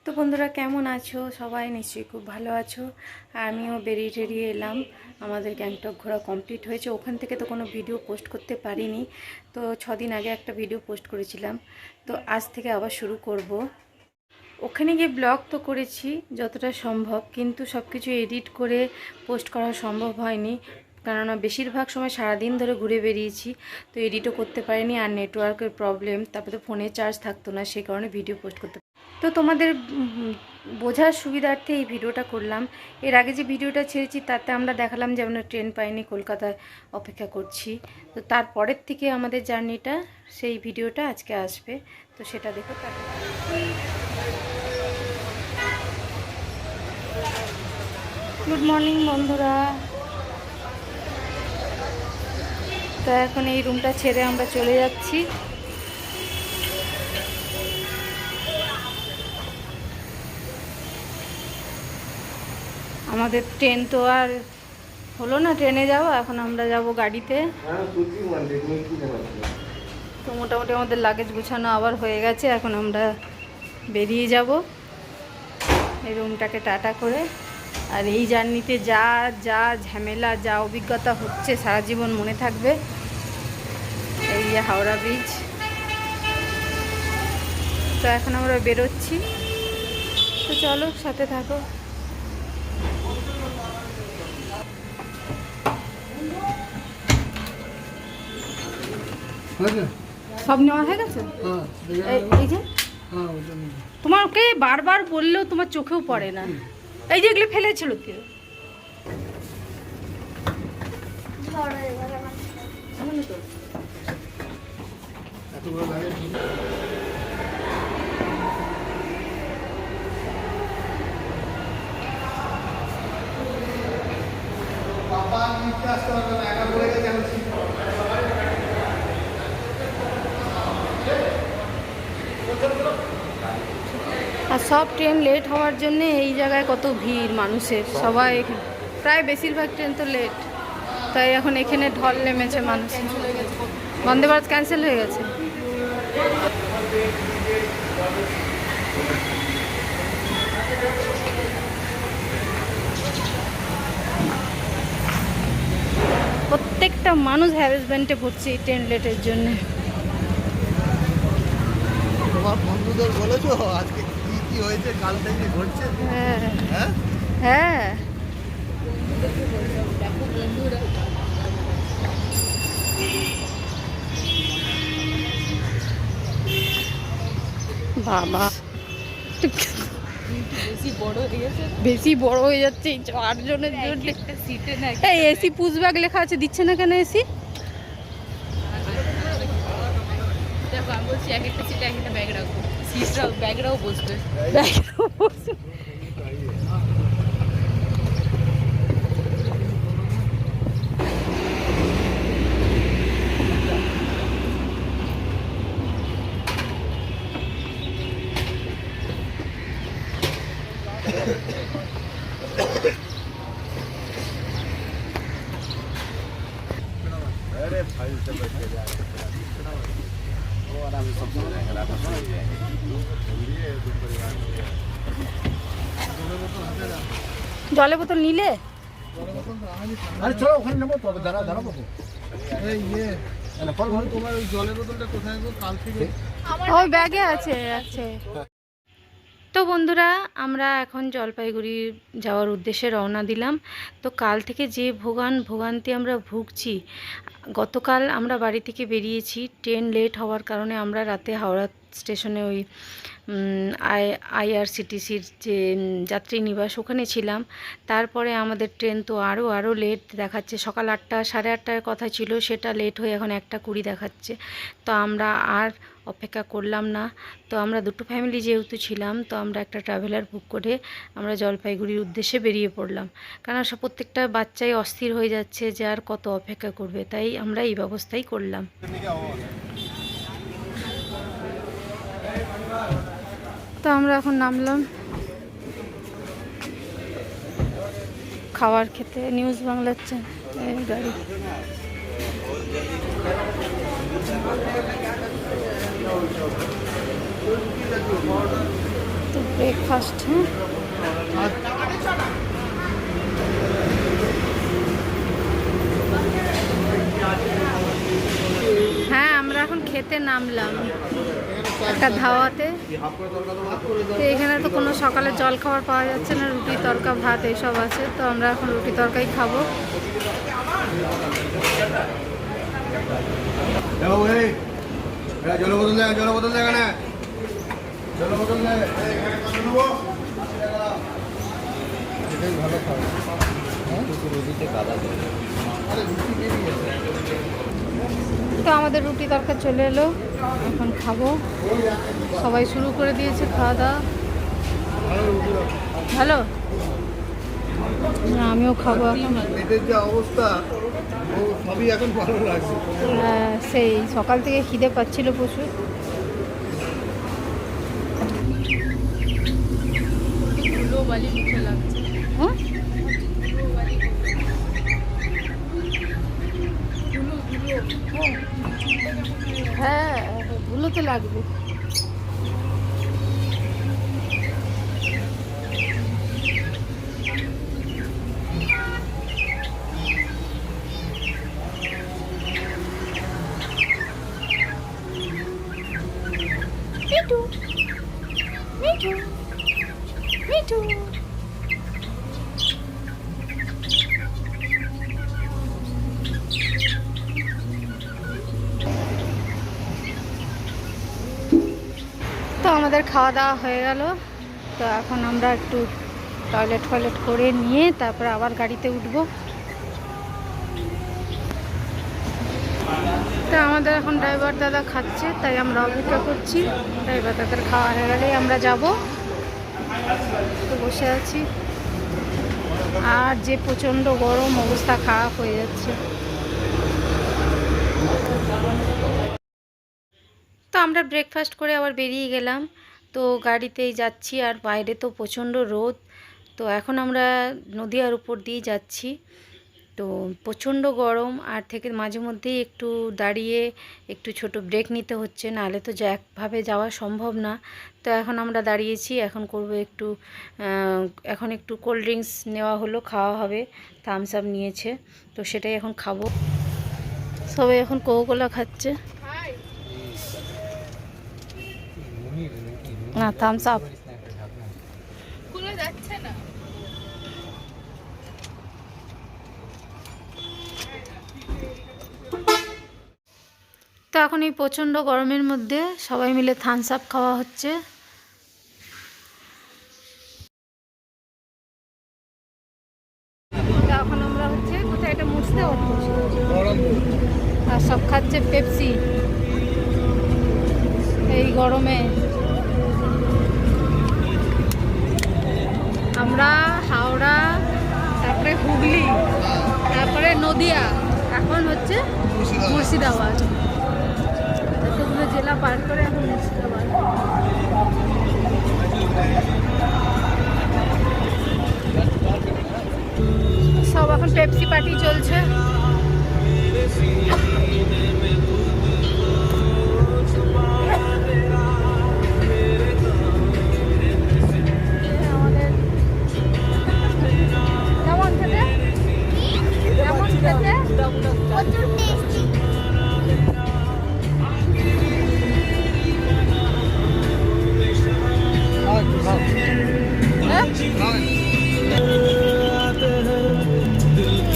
তো বন্ধুরা কেমন আছো? সবাই নিশ্চয়ই খুব ভালো আছো। আর আমিও বেরিয়ে টেরিয়ে এলাম। আমাদের গ্যাংটক ঘোরা কমপ্লিট হয়েছে। ওখান থেকে তো কোনো ভিডিও পোস্ট করতে পারিনি, তো 6 দিন আগে একটা ভিডিও পোস্ট করেছিলাম, তো আজ থেকে আবার শুরু করব। ওখানে গিয়ে ব্লগ তো করেছি যতটা সম্ভব, কিন্তু সব কিছু এডিট করে পোস্ট করা সম্ভব হয়নি, কেননা বেশিরভাগ সময় সারাদিন ধরে ঘুরে বেরিয়েছি, তো এডিটও করতে পারিনি। আর নেটওয়ার্কের প্রবলেম, তারপরে তো ফোনে চার্জ থাকতো না, সেই কারণে ভিডিও পোস্ট করতে। তো তোমাদের বোঝার সুবিধার্থে এই ভিডিওটা করলাম। এর আগে যে ভিডিওটা ছেড়েছি তাতে আমরা দেখালাম যে আমরা ট্রেন পাইনি, কলকাতায় অপেক্ষা করছি। তো তারপরের থেকে আমাদের জার্নিটা, সেই ভিডিওটা আজকে আসবে, তো সেটা দেখো। গুড মর্নিং বন্ধুরা। তো এখন এই রুমটা ছেড়ে আমরা চলে যাচ্ছি। আমাদের ট্রেন তো আর হলো না, ট্রেনে যাবো, এখন আমরা যাব গাড়িতে। তো মোটামুটি আমাদের লাগেজ গুছানো আবার হয়ে গেছে, এখন আমরা বেরিয়ে যাব এই রুমটাকে টাটা করে। আর এই জার্নিতে যা যা ঝামেলা, যা অভিজ্ঞতা হচ্ছে সারা জীবন মনে থাকবে। এই যে হাওড়া ব্রিজ। তো এখন আমরা বেরোচ্ছি, তো চলো সাথে থাকো। সব নেওয়া হয়ে গেছে। এই যে তোমাকে বারবার বললেও তোমার চোখেও পড়ে না। এই যে এগুলো ফেলেছিল কেউ। আর সব ট্রেন লেট হওয়ার জন্য এই জায়গায় কত ভিড় মানুষের, সবাই প্রায় বেশিরভাগ ট্রেন তো লেট, তাই এখন এখানে ঢল নেমেছে মানুষ। বন্দে ভারত ক্যান্সেল হয়ে গেছে। প্রত্যেকটা মানুষ হ্যারাসমেন্টে পড়ছে এই ট্রেন লেটের জন্য। তোমার বন্ধুদের বলেছো আজকে কি কি হয়েছে, কাল থেকে ঘটছে? হ্যাঁ হ্যাঁ হ্যাঁ। বাবা বেশি বড় হয়ে যাচ্ছে এই 8 জনের জন্য। এই এসি পুশব্যাক লেখা আছে, দিচ্ছে না কেন এসি? আমি বলছি এক একটা সিটে এক একটা ব্যাগ রাখবো, সিটরাও ব্যাগরাও বসবে। अरे भाई से बैठे जा वो आराम से सब জলের বোতল নিলে? আরে চলো ওখানে নেবো তো, দাঁড়া দাঁড়াবো তো। এই ইয়ে ফল ঘরে তোমার ওই জলের বোতলটা কোথায় গো? কাল থেকে ওই ব্যাগে আছে আছে। তো বন্ধুরা, আমরা এখন জলপাইগুড়ি যাওয়ার উদ্দেশ্যে রওনা দিলাম। তো কাল থেকে যে ভোগান্তি আমরা ভুগছি, গতকাল আমরা বাড়ি থেকে বেরিয়েছি, ট্রেন লেট হওয়ার কারণে আমরা রাতে হাওড়া স্টেশনে ওই আইআরসিটিসির যে যাত্রী নিবাস ওখানে ছিলাম। তারপরে আমাদের ট্রেন তো আরও লেট দেখাচ্ছে। সকাল 8টা, সাড়ে 8টার কথা ছিল, সেটা লেট হয়ে এখন 1:20 দেখাচ্ছে। তো আমরা আর অপেক্ষা করলাম না। তো আমরা দুটো ফ্যামিলি যেহেতু ছিলাম, তো আমরা একটা ট্রাভেলার বুক করে আমরা জলপাইগুড়ির উদ্দেশ্যে বেরিয়ে পড়লাম। কারণ প্রত্যেকটা বাচ্চাই অস্থির হয়ে যাচ্ছে যে আর কত অপেক্ষা করবে, তাই আমরা এই ব্যবস্থাই করলাম। তো আমরা এখন নামলাম খাবার খেতে। নিউজ বাংলার গাড়ি। তো ব্রেকফাস্ট, হ্যাঁ হ্যাঁ আমরা এখন খেতে নামলাম একটা ধাওয়াতে। তো এখানে তো কোনো সকালে জল খাবার পাওয়া যাচ্ছে না, রুটি তরকা ভাত এইসব আছে, তো আমরা এখন রুটি তরকাই খাবো। জল বোতল দেয়, জল বোতল দেয়, জল বোতল দেয়। এটাই ভালো খাবার। রুটিতে কাদা দেয়। আরে রুটি বেরিয়ে গেছে। তো আমাদের রুটি তরকা চলে এলো, এখন খাবো। সবাই শুরু করে দিয়েছে খাওয়া দাওয়া। ভালো, আমিও খাবো এখন। পেটের যে অবস্থা, ও সবই এখন ভালো লাগছে। হ্যাঁ, সেই সকাল থেকে খিদে পাচ্ছিল প্রচুর। ধুলো বালি মুখে লাগছে। হ্যাঁ ধুলো বালি, ধুলো ধুলো। হ্যাঁ, ধুলো তো লাগবে। মিঠু মিঠু মিঠু। তো আমাদের খাওয়া দাওয়া হয়ে গেল। তো এখন আমরা একটু টয়লেট ফয়লেট করে নিয়ে তারপর আবার গাড়িতে উঠবো। তো আমাদের এখন ড্রাইভার দাদা খাচ্ছে, তাই আমরা অপেক্ষা করছি। ড্রাইভার দাদার খাওয়া হয়ে গেলেই আমরা যাব। তো বসে আছি, আর যে প্রচণ্ড গরম, অবস্থা খারাপ হয়ে যাচ্ছে। তো আমরা ব্রেকফাস্ট করে আবার বেরিয়ে গেলাম। তো গাড়িতেই যাচ্ছি, আর বাইরে তো প্রচণ্ড রোদ। তো এখন আমরা নদীয়ার উপর দিয়ে যাচ্ছি। তো প্রচণ্ড গরম, আর থেকে মাঝে মধ্যেই একটু দাঁড়িয়ে একটু ছোট ব্রেক নিতে হচ্ছে, নাহলে তো একভাবে যাওয়া সম্ভব না। তো এখন আমরা দাঁড়িয়েছি, এখন করব একটু এখন একটু কোল্ড ড্রিঙ্কস নেওয়া হলো, খাওয়া হবে। থামস আপ নিয়েছে, তো সেটাই এখন খাবো। সবাই এখন কোকা-কোলা খাচ্ছে, না থামস আপ। খুলে যাচ্ছে না। তো এখন এই প্রচণ্ড গরমের মধ্যে সবাই মিলে থামস আপ খাওয়া হচ্ছে। তো এখন আমরা হচ্ছে কোথায় এটা মুছতে পারবো, আর সব খাচ্ছে পেপসি এই গরমে। আমরা হাওড়া, তারপরে হুগলি, তারপরে নদিয়া, এখন হচ্ছে মুর্শিদাবাদ। এতগুলো জেলা পার করে এখন মুর্শিদাবাদ। সব এখন পেপসি পার্টি চলছে। কেমন খেতে? কেমন খেতে? প্রচুর টেস্টি।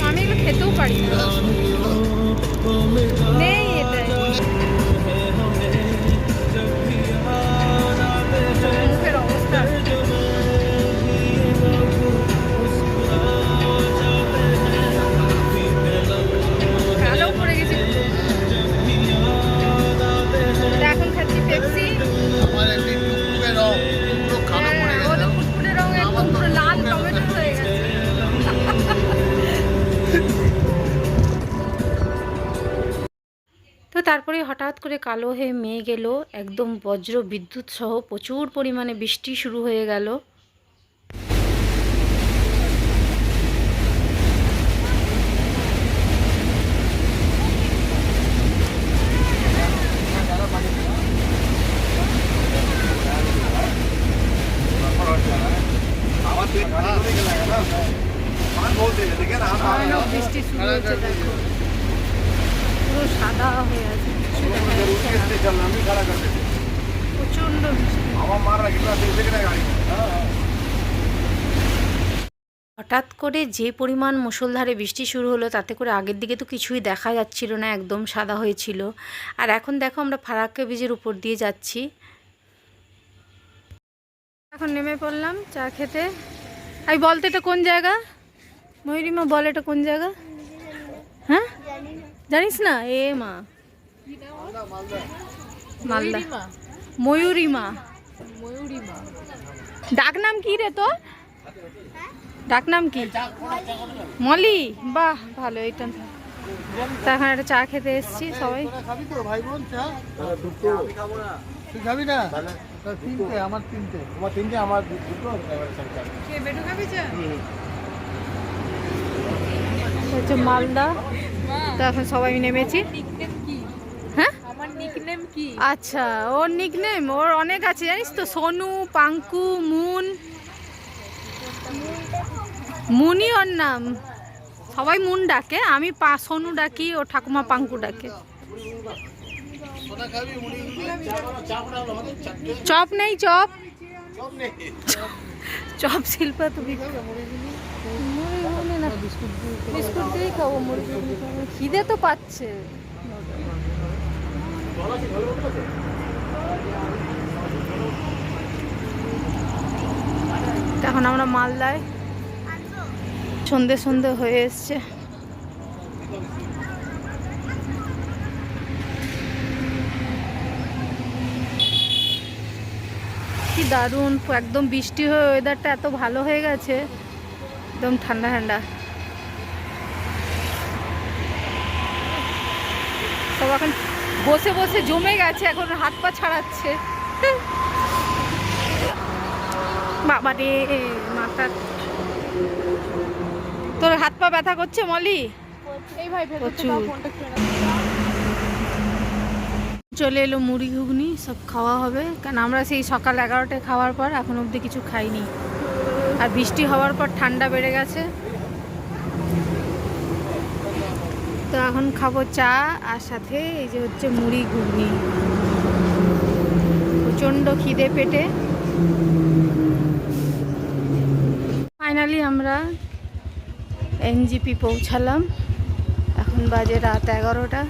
আমি এগুলো খেতেও পারি না, নেই এটাই। মুখের অবস্থা কালো পড়ে গেছে। এখন খাচ্ছি পেপসি। আমার এমনি টুকটুকে রং, পুরো কালো পড়ে গেছে। ওদের ফুটফুটে রং একদম পুরো লাল টমেটো হয়ে গেছে। তো তারপরে হঠাৎ করে কালো হয়ে মেঘ এলো, একদম বজ্র বিদ্যুৎ সহ প্রচুর পরিমাণে বৃষ্টি শুরু হয়ে গেল। ভয়ানক বৃষ্টি শুরু হয়েছে, দেখো পুরো সাদা হয়ে আছে, কিছু দেখা যাচ্ছে না। প্রচন্ড বৃষ্টি। হঠাৎ করে যে পরিমাণ মুষলধারে বৃষ্টি শুরু হলো, তাতে করে আগের দিকে তো কিছুই দেখা যাচ্ছিল না, একদম সাদা হয়েছিল। আর এখন দেখো আমরা ফারাক্কা ব্রিজের উপর দিয়ে যাচ্ছি। এখন নেমে পড়লাম চা খেতে। আমি বলতে এটা কোন জায়গা? ময়ূরিমা বল, এটা কোন জায়গা? হ্যাঁ জানিস না? এ মা, মালদা। ময়ূরিমা। ডাক নাম কি রে তোর? ডাক নাম কি? মলি। বাহ ভালো, এইটা। তা এখন একটা চা খেতে এসেছি সবাই। খাবি তো ভাই বোন চা? তুই খাবি না? তিনটে, আমার তিনটে। তোমার তিনটে, আমার দুটো। হচ্ছে মালদা। তো এখন সবাই নেমেছি। হ্যাঁ আচ্ছা, ওর নিকনেম ওর অনেক আছে জানিস তো, সোনু, পাঙ্কু, মুন, মুনি ওর নাম। সবাই মুন ডাকে, আমি সোনু ডাকি, ও ঠাকুমা পাঙ্কু ডাকে। চপ নেই? চপ চপ শিল্পা তো বিস্কুট দিয়েই খাবো, মুড়ি খিদে তো পাচ্ছে। এখন আমরা মালদায়, সন্ধে সন্ধে হয়ে এসছে। কি দারুণ, একদম বৃষ্টি হয়ে ওয়েদারটা এত ভালো হয়ে গেছে, একদম ঠান্ডা ঠান্ডা। সব এখন বসে বসে জমে গেছে, এখন হাত পা ছাড়াচ্ছে। বাবা রে, মাথা। তোর হাত পা ব্যথা করছে মলি? প্রচুর। চলে এলো মুড়ি ঘুগনি, সব খাওয়া হবে, কারণ আমরা সেই সকাল 11টায় খাওয়ার পর এখন অবধি কিছু খাইনি। আর বৃষ্টি হওয়ার পর ঠান্ডা বেড়ে গেছে, তো এখন খাবো চা, আর সাথে এই যে হচ্ছে মুড়ি ঘুগনি। প্রচণ্ড খিদে পেটে। ফাইনালি আমরা এনজিপি পৌঁছালাম, এখন বাজে রাত 11টা।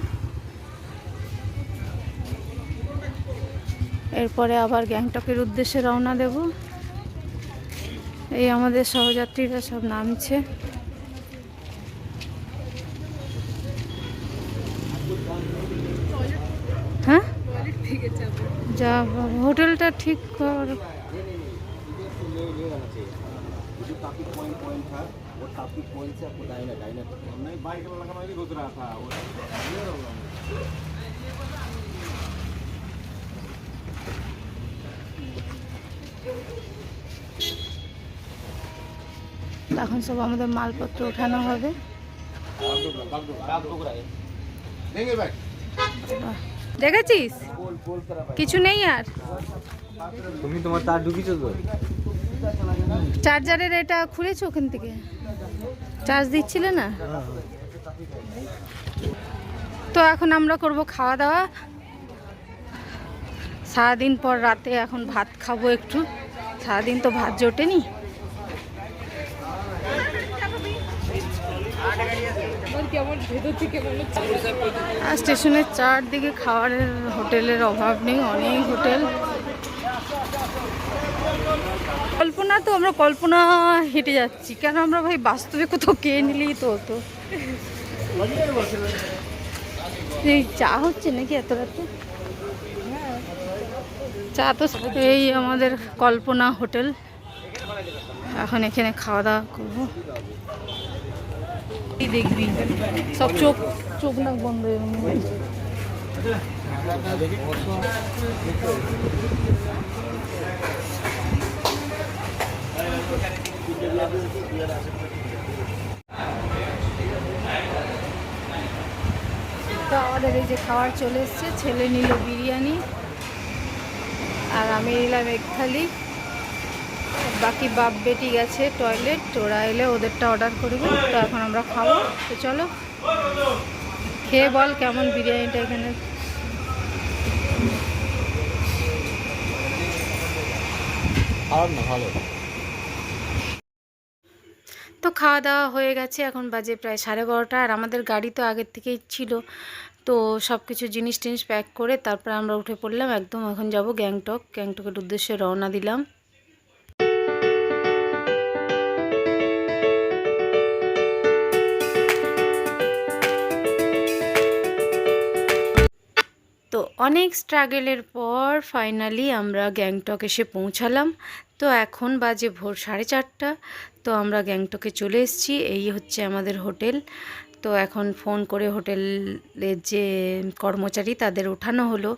এরপরে আবার গ্যাংটকের উদ্দেশ্যে রওনা দেব। এই আমাদের সহযাত্রীরা সব নামছে। হ্যাঁ যা, হোটেলটা ঠিক কর। এখন সব আমাদের মালপত্র ওঠানো হবে। দেখেছিস কিছু নেই আর? তুমি তোমার তার ঢুকিছো তো? চার্জারের এটা খুলেছো ওখান থেকে? চার্জ দিচ্ছিলে না তো? এখন আমরা করব খাওয়া দাওয়া। সারাদিন পর রাতে এখন ভাত খাবো একটু, সারাদিন তো ভাত জোটেনি। আর স্টেশনের চারদিকে খাবারের হোটেলের অভাব নেই, অনেক হোটেল। কল্পনা তো আমরা কল্পনা হেঁটে যাচ্ছি, কেন আমরা ভাই বাস্তবে কোথাও কে নিলেই তো হতো। এই চা হচ্ছে নাকি এত রাতে? চা তো। এই আমাদের কল্পনা হোটেল, এখন এখানে খাওয়া দাওয়া করবো। দেখবি সব চোখ চোখ নাক বন্ধ হয়ে তো আমাদের এই যে খাবার চলে এসছে। ছেলে নিল বিরিয়ানি আর আমি নিলাম এক থালি। বাকি বাপ বেটি গেছে টয়লেট, ওরা এলে ওদেরটা অর্ডার করবে। তো এখন আমরা খাবো। তো চলো খেয়ে বল কেমন বিরিয়ানিটা এখানে। ভালো। তো খাওয়া দাওয়া হয়ে গেছে, এখন বাজে প্রায় 12:30। আর আমাদের গাড়ি তো আগের থেকেই ছিল, তো সব কিছু জিনিস টিনিস প্যাক করে তারপর আমরা উঠে পড়লাম একদম। এখন যাব গ্যাংটক, গ্যাংটকের উদ্দেশ্যে রওনা দিলাম। তো অনেক স্ট্রাগলের পর ফাইনালি আমরা গ্যাংটক এসে পৌঁছালাম। তো এখন বাজে ভোর 4:30। তো আমরা গ্যাংটকে চলে এসেছি, এই হচ্ছে আমাদের হোটেল। তো এখন ফোন করে হোটেলের যে কর্মচারী তাদের ওঠানো হলো,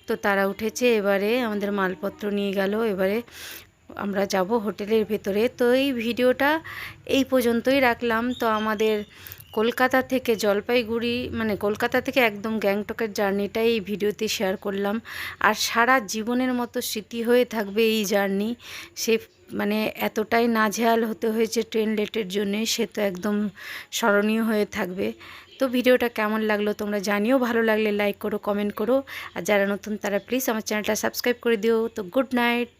তো তারা উঠেছে। এবারে আমাদের মালপত্র নিয়ে গেল, এবারে আমরা যাব হোটেলের ভেতরে। তো এই ভিডিওটা এই পর্যন্তই রাখলাম। তো আমাদের কলকাতা থেকে জলপাইগুড়ি, মানে কলকাতা থেকে একদম গ্যাংটকের জার্নিটাই এই ভিডিওতে শেয়ার করলাম। আর সারা জীবনের মতো স্মৃতি হয়ে থাকবে এই জার্নি। সে মানে এতটাই নাজেহাল হতে হয়েছে ট্রেন লেটের জন্যে, সে তো একদম স্মরণীয় হয়ে থাকবে। তো ভিডিওটা কেমন লাগলো তোমরা জানিও, ভালো লাগলে লাইক করো, কমেন্ট করো। আর যারা নতুন তারা প্লিজ আমার চ্যানেলটা সাবস্ক্রাইব করে দিও। তো গুড নাইট।